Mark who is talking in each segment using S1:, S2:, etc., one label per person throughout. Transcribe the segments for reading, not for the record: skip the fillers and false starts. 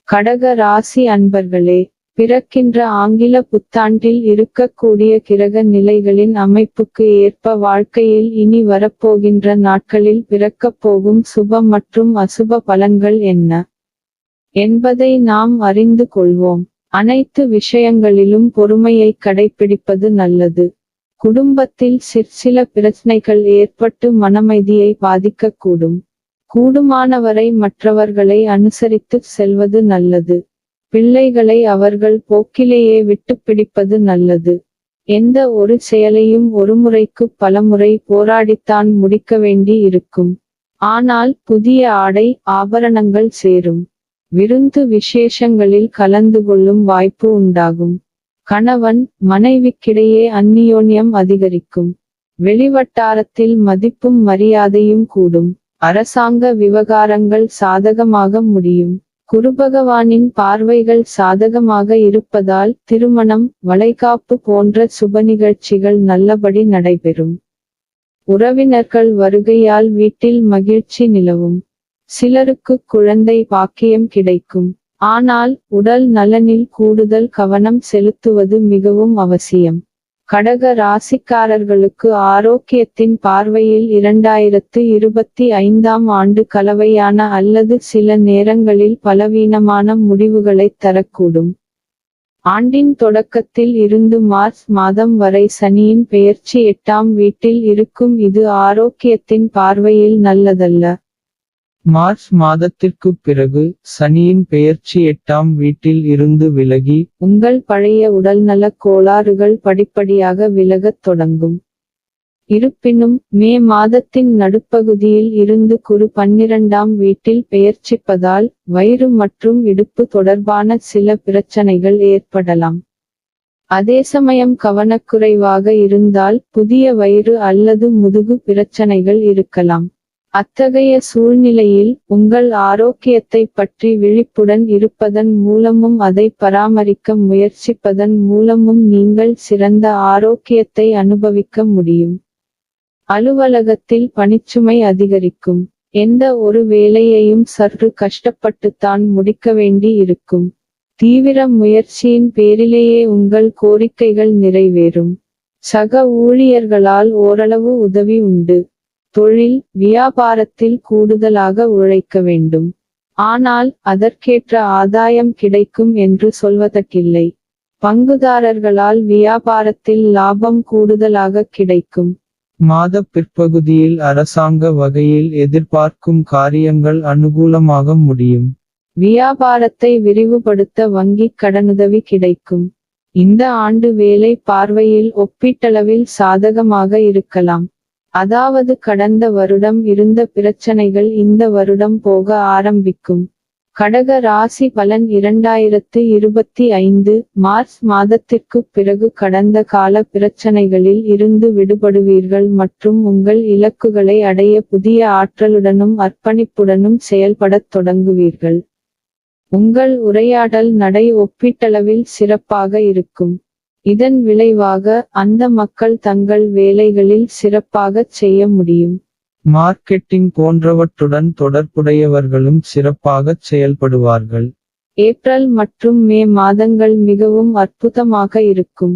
S1: கடக ராசி அன்பர்களே, பிறக்கின்ற ஆங்கில புத்தாண்டில் இருக்கக்கூடிய கிரக நிலைகளின் அமைப்புக்கு ஏற்ப வாழ்க்கையில் இனி வரப்போகின்ற நாட்களில் பிறக்கப் போகும் சுப மற்றும் அசுப பலன்கள் என்ன என்பதை நாம் அறிந்து கொள்வோம். அனைத்து விஷயங்களிலும் பொறுமையை கடைப்பிடிப்பது நல்லது. குடும்பத்தில் சிற்சில பிரச்சனைகள் ஏற்பட்டு மனமைதியை பாதிக்கக்கூடும். கூடுமானவரை மற்றவர்களை அனுசரித்து செல்வது நல்லது. பிள்ளைகளை அவர்கள் போக்கிலேயே விட்டுப்பிடிப்பது நல்லது. எந்த ஒரு செயலையும் ஒருமுறைக்கு பலமுறை போராடித்தான் முடிக்க வேண்டி இருக்கும். ஆனால் புதிய ஆடை ஆபரணங்கள் சேரும். விருந்து விசேஷங்களில் கலந்து கொள்ளும் வாய்ப்பு உண்டாகும். கணவன் மனைவிக்கிடையே அந்நியோன்யம் அதிகரிக்கும். வெளிவட்டாரத்தில் மதிப்பும் மரியாதையும் கூடும். அரசாங்க விவகாரங்கள் சாதகமாக முடியும். குருபகவானின் பார்வைகள் சாதகமாக இருப்பதால் திருமணம், வளைகாப்பு போன்ற சுப நிகழ்ச்சிகள் நல்லபடி நடைபெறும். உறவினர்கள் வருகையால் வீட்டில் மகிழ்ச்சி நிலவும். சிலருக்கு குழந்தை பாக்கியம் கிடைக்கும். ஆனால் உடல் நலனில் கூடுதல் கவனம் செலுத்துவது மிகவும் அவசியம். கடக ராசிக்காரர்களுக்கு ஆரோக்கியத்தின் பார்வையில் 2025ஆம் ஆண்டு கலவையான அல்லது சில நேரங்களில் பலவீனமான முடிவுகளைத் தரக்கூடும். ஆண்டின் தொடக்கத்தில் இருந்து மார்ச் மாதம் வரை சனியின் பெயர்ச்சி 8ஆம் வீட்டில் இருக்கும். இது ஆரோக்கியத்தின் பார்வையில் நல்லதல்ல.
S2: மார்ச் மாதத்திற்குப் பிறகு சனியின் பெயர்ச்சி 8ஆம் வீட்டில் இருந்து விலகி
S1: உங்கள் பழைய உடல்நலக் கோளாறுகள் படிப்படியாக விலகத் தொடங்கும். இருப்பினும் மே மாதத்தின் நடுப்பகுதியில் இருந்து குரு 12ஆம் வீட்டில் பெயர்ச்சிப்பதால் வயிறு மற்றும் இடுப்பு தொடர்பான சில பிரச்சனைகள் ஏற்படலாம். அதே சமயம் கவனக்குறைவாக இருந்தால் புதிய வயிறு அல்லது முதுகு பிரச்சனைகள் இருக்கலாம். அத்தகைய சூழ்நிலையில் உங்கள் ஆரோக்கியத்தை பற்றி விழிப்புடன் இருப்பதன் மூலமும் அதை பராமரிக்க முயற்சிப்பதன் மூலமும் நீங்கள் சிறந்த ஆரோக்கியத்தை அனுபவிக்க முடியும். அலுவலகத்தில் பணிச்சுமை அதிகரிக்கும். எந்த ஒரு வேலையையும் சற்று கஷ்டப்பட்டுத்தான் முடிக்க வேண்டி இருக்கும். தீவிர முயற்சியின் பேரிலேயே உங்கள் கோரிக்கைகள் நிறைவேறும். சக ஊழியர்களால் ஓரளவு உதவி உண்டு. தொழில், வியாபாரத்தில் கூடுதலாக உழைக்க வேண்டும். ஆனால் அதற்கேற்ற ஆதாயம் கிடைக்கும் என்று சொல்வதற்கில்லை. பங்குதாரர்களால் வியாபாரத்தில் லாபம் கூடுதலாக கிடைக்கும்.
S2: மாத பிற்பகுதியில் அரசாங்க வகையில் எதிர்பார்க்கும் காரியங்கள் அனுகூலமாக முடியும்.
S1: வியாபாரத்தை விரிவுபடுத்த வங்கிக் கடனுதவி கிடைக்கும். இந்த ஆண்டு வேலை பார்வையில் ஒப்பீட்டளவில் சாதகமாக இருக்கலாம். அதாவது கடந்த வருடம் இருந்த பிரச்சனைகள் இந்த வருடம் போக ஆரம்பிக்கும். கடக ராசி பலன் 2025 மார்ச் மாதத்திற்குப் பிறகு கடந்த கால பிரச்சனைகளில் இருந்து விடுபடுவீர்கள் மற்றும் உங்கள் இலக்குகளை அடைய புதிய ஆற்றலுடனும் அர்ப்பணிப்புடனும் செயல்படத் தொடங்குவீர்கள். உங்கள் உரையாடல் நடை ஒப்பீட்டளவில் சிறப்பாக இருக்கும். இதன் விளைவாக அந்த மக்கள் தங்கள் வேலைகளில் சிறப்பாகச் செய்ய முடியும்.
S2: மார்க்கெட்டிங் போன்றவற்றுடன் தொடர்புடையவர்களும் சிறப்பாகச் செயல்படுவார்கள்.
S1: ஏப்ரல் மற்றும் மே மாதங்கள் மிகவும் அற்புதமாக இருக்கும்.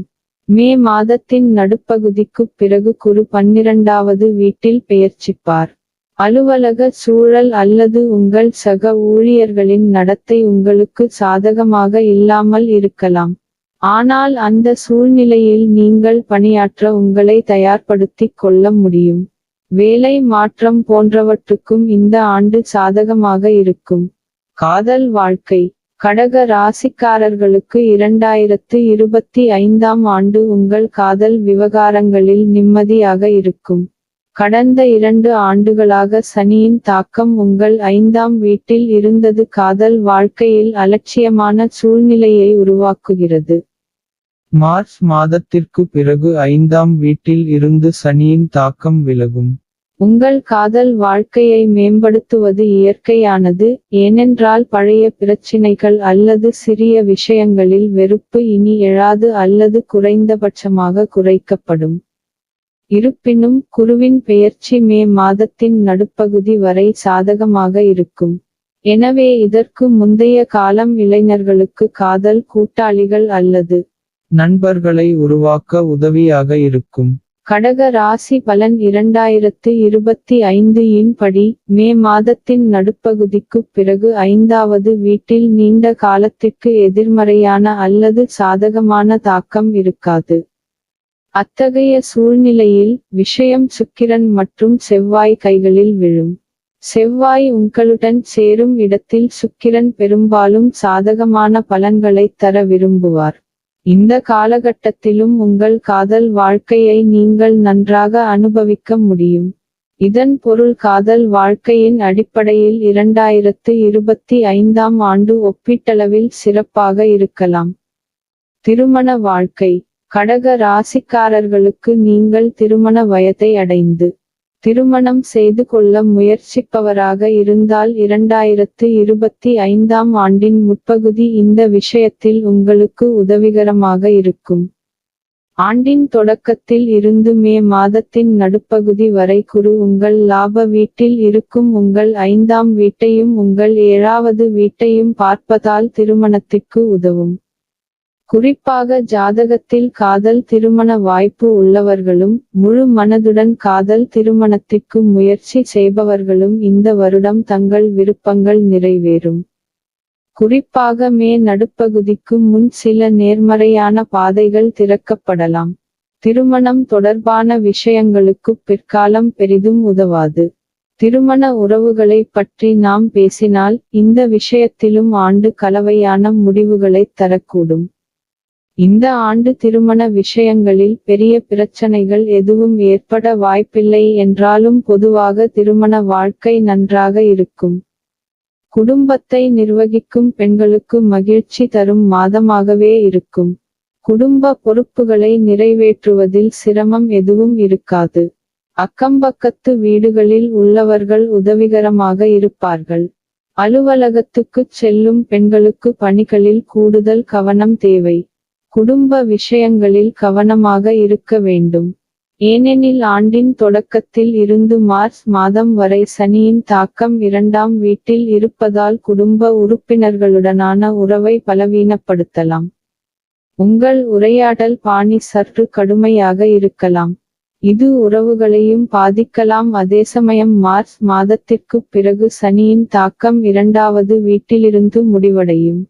S1: மே மாதத்தின் நடுப்பகுதிக்குப் பிறகு குரு 12ஆவது வீட்டில் பெயர்ச்சிப்பார். அலுவலக சூழல் அல்லது உங்கள் சக ஊழியர்களின் நடத்தை உங்களுக்கு சாதகமாக இல்லாமல் இருக்கலாம். ஆனால் அந்த சூழ்நிலையில் நீங்கள் பணியாற்ற உங்களை தயார்படுத்திக் கொள்ள முடியும். வேலை மாற்றம் போன்றவற்றுக்கும் இந்த ஆண்டு சாதகமாக இருக்கும். காதல் வாழ்க்கை. கடக ராசிக்காரர்களுக்கு 2025ஆம் ஆண்டு உங்கள் காதல் விவகாரங்களில் நிம்மதியாக இருக்கும். கடந்த 2 ஆண்டுகளாக சனியின் தாக்கம் உங்கள் 5ஆம் வீட்டில் இருந்தது காதல் வாழ்க்கையில் அலட்சியமான சூழ்நிலையை உருவாக்குகிறது.
S2: மார்ச் மாதத்திற்கு பிறகு 5ஆம் வீட்டில் இருந்து சனியின் தாக்கம் விலகும்.
S1: உங்கள் காதல் வாழ்க்கையை மேம்படுத்துவது இயற்கையானது. ஏனென்றால் பழைய பிரச்சினைகள் அல்லது சிறிய விஷயங்களில் வெறுப்பு இனி எழாது அல்லது குறைந்தபட்சமாக குறைக்கப்படும். இருப்பினும் குருவின் பெயர்ச்சி மே மாதத்தின் நடுப்பகுதி வரை சாதகமாக இருக்கும். எனவே இதற்கு முந்தைய காலம் இளைஞர்களுக்கு காதல் கூட்டாளிகள் அல்லது
S2: நண்பர்களை உருவாக்க உதவியாக இருக்கும்.
S1: கடக ராசி பலன் 2025 இன் படி மே மாதத்தின் நடுப்பகுதிக்குப் பிறகு 5வது வீட்டில் நீண்ட காலத்திற்கு எதிர்மறையான அல்லது சாதகமான தாக்கம் இருக்காது. அத்தகைய சூழ்நிலையில் விஷயம் சுக்கிரன் மற்றும் செவ்வாய் கைகளில் விழும். செவ்வாய் உங்களுடன் சேரும் இடத்தில் சுக்கிரன் பெரும்பாலும் சாதகமான பலன்களைத் தர விரும்புவார். இந்த காலகட்டத்திலும் உங்கள் காதல் வாழ்க்கையை நீங்கள் நன்றாக அனுபவிக்க முடியும். இதன் பொருள் காதல் வாழ்க்கையின் அடிப்படையில் 2025ஆம் ஆண்டு ஒப்பீட்டளவில் சிறப்பாக இருக்கலாம். திருமண வாழ்க்கை கடக ராசிக்காரர்களுக்கு நீங்கள் திருமண வயதை அடைந்து திருமணம் செய்து கொள்ள முயற்சிப்பவராக இருந்தால் 2025ஆம் ஆண்டின் முற்பகுதி இந்த விஷயத்தில் உங்களுக்கு உதவிகரமாக இருக்கும். ஆண்டின் தொடக்கத்தில் இருந்து மே மாதத்தின் நடுப்பகுதி வரை குரு உங்கள் லாப வீட்டில் இருக்கும் உங்கள் 5ஆம் வீட்டையும் உங்கள் 7வது வீட்டையும் பார்ப்பதால் திருமணத்திற்கு உதவும். குறிப்பாக ஜாதகத்தில் காதல் திருமண வாய்ப்பு உள்ளவர்களும் முழு மனதுடன் காதல் திருமணத்திற்கு முயற்சி செய்பவர்களும் இந்த வருடம் தங்கள் விருப்பங்கள் நிறைவேறும். குறிப்பாக மே நடுப்பகுதிக்கு முன் சில நேர்மறையான பாதைகள் திறக்கப்படலாம். திருமணம் தொடர்பான விஷயங்களுக்கு பிற்காலம் பெரிதும் உதவாது. திருமண உறவுகளை பற்றி நாம் பேசினால் இந்த விஷயத்திலும் ஆண்டு கலவையான முடிவுகளைத் தரக்கூடும். இந்த ஆண்டு திருமண விஷயங்களில் பெரிய பிரச்சனைகள் எதுவும் ஏற்பட வாய்ப்பில்லை என்றாலும் பொதுவாக திருமண வாழ்க்கை நன்றாக இருக்கும். குடும்பத்தை நிர்வகிக்கும் பெண்களுக்கு மகிழ்ச்சி தரும் மாதமாகவே இருக்கும். குடும்ப பொறுப்புகளை நிறைவேற்றுவதில் சிரமம் எதுவும் இருக்காது. அக்கம்பக்கத்து வீடுகளில் உள்ளவர்கள் உதவிகரமாக இருப்பார்கள். அலுவலகத்துக்குச் செல்லும் பெண்களுக்கு பணிகளில் கூடுதல் கவனம் தேவை. குடும்ப விஷயங்களில் கவனமாக இருக்க வேண்டும். ஏனெனில் ஆண்டின் தொடக்கத்தில் இருந்து மார்ச் மாதம் வரை சனியின் தாக்கம் 2ஆம் வீட்டில் இருப்பதால் குடும்ப உறுப்பினர்களுடனான உறவை பலவீனப்படுத்தலாம். உங்கள் உரையாடல் பாணி சற்று கடுமையாக இருக்கலாம். இது உறவுகளையும் பாதிக்கலாம். அதேசமயம் மார்ச் மாதத்திற்குப் பிறகு சனியின் தாக்கம் 2வது வீட்டிலிருந்து முடிவடையும்.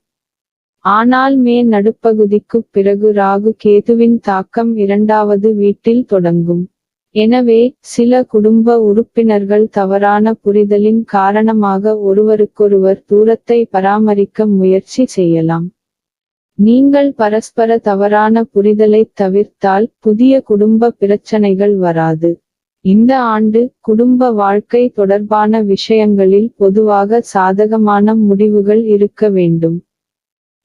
S1: ஆனால் மே நடுப்பகுதிக்குப் பிறகு ராகு கேதுவின் தாக்கம் 2வது வீட்டில் தொடங்கும். எனவே சில குடும்ப உறுப்பினர்கள் தவறான புரிதலின் காரணமாக ஒருவருக்கொருவர் தூரத்தை பராமரிக்க முயற்சி செய்யலாம். நீங்கள் பரஸ்பர தவறான புரிதலைத் தவிர்த்தால் புதிய குடும்ப பிரச்சனைகள் வராது. இந்த ஆண்டு குடும்ப வாழ்க்கை தொடர்பான விஷயங்களில் பொதுவாக சாதகமான முடிவுகள் இருக்க வேண்டும்.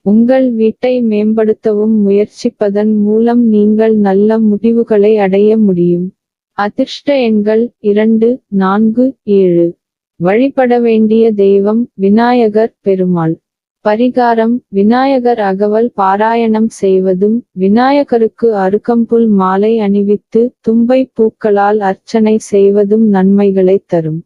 S1: உங்கள் வீட்டை மேம்படுத்தவும் முயற்சிப்பதன் மூலம் நீங்கள் நல்ல முடிவுகளை அடைய முடியும். அதிர்ஷ்ட எண்கள் 2, 4, 7. வழிபட வேண்டிய தெய்வம் விநாயகர் பெருமாள். பரிகாரம் விநாயகர் அகவல் பாராயணம் செய்வதும் விநாயகருக்கு அருகம்புல் மாலை அணிவித்து தும்பை பூக்களால் அர்ச்சனை செய்வதும் நன்மைகளைத் தரும்.